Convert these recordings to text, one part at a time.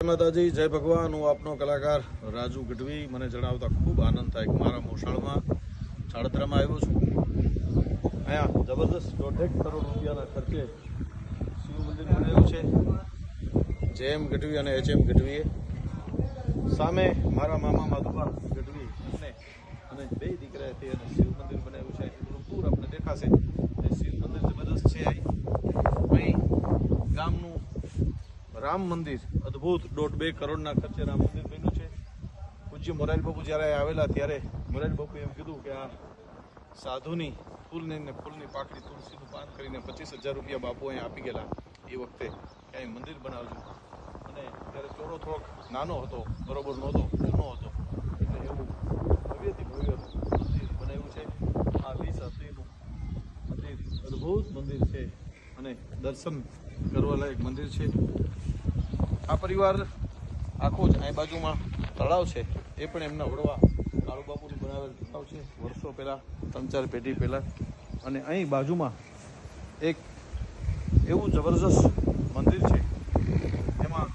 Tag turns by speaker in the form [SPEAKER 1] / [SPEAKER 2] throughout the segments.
[SPEAKER 1] માતાજી, જય ભગવાન। હું આપનો કલાકાર રાજુ ગઢવી। મને જણાવતા ખૂબ આનંદ થાય કે મારા મોસાળમાં ચાળતરામાં આવ્યો છું। અહીંયા જબરદસ્ત 1.5 કરોડ રૂપિયાના ખર્ચે શિવ મંદિર બનાવ્યું છે જેમ ગઢવી અને એચએમ ગઢવીએ। સામે મારા મામા માધુબા ગઢવી અને બે દીકરાથી અને શિવ મંદિર બનાવ્યું છે। દૂર આપણે દેખાશે એ શિવ મંદિર જબરદસ્ત છે। અહીં ગામનું રામ મંદિર અદ્ભુત 1.5 કરોડના ખર્ચે રામ મંદિર બન્યું છે। પૂજ્ય મોરારી બાપુ જ્યારે આવેલા ત્યારે મોરારી બાપુએ એમ કીધું કે આ સાધુની ફૂલની પાકડી તુલસીનું પાન કરીને 25,000 રૂપિયા બાપુ અહીં આપી ગયેલા। એ વખતે ક્યાંય મંદિર બનાવજો અને ત્યારે ચોરો થોડોક નાનો હતો, બરોબર નહોતો, જૂનો હતો, એટલે એવું ભવ્યથી ભવ્ય મંદિર બનાવ્યું છે। આ 20 હાથીનું મંદિર અદ્ભુત મંદિર છે અને દર્શન કરવા લાયક મંદિર છે। આ પરિવાર આખો જ અહીં બાજુમાં તળાવ છે, એ પણ એમના વડવા કાળુબાપુનું બનાવેલ તળાવ છે વર્ષો પહેલાં, 3-4 પેઢી પહેલાં। અને અહીં બાજુમાં એક એવું જબરજસ્ત મંદિર છે, એમાં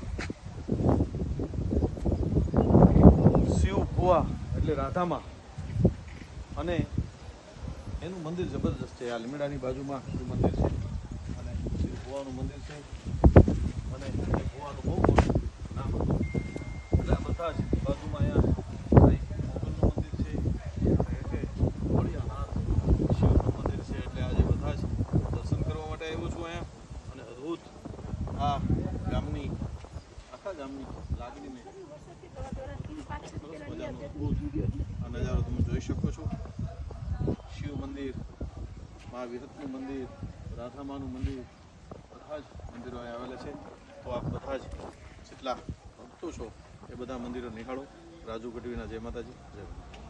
[SPEAKER 1] શિવ ભુવા એટલે રાધામાં અને એનું મંદિર જબરજસ્ત છે। આ લીમડાની બાજુમાં એ મંદિર છે અને શિવ ભુવાનું મંદિર છે અને એ ભુવાનું બહુ મોટું નામ હતું। એટલે આ બધા જ બાજુમાં અહીંયા મોગલનું મંદિર છે, ભોળિયાનાથ શિવનું મંદિર છે। એટલે આજે બધા જ દર્શન કરવા માટે આવ્યો છું અહીંયા અને અદ્ભુત આ ગામની આખા ગામની લાગણીને સરસ મજાનો અદ્ભુત આ નજારો તમે જોઈ શકો છો। શિવ મંદિર, મા વિરતનું મંદિર, રાધામાનું મંદિર, બધા જ મંદિરો અહીં આવેલા છે। તો આપ બધા જ જેટલા ભક્તો છો એ બધા મંદિરો નિહાળો। રાજુ ગઢવીના જય માતાજી, જય ભગવાન।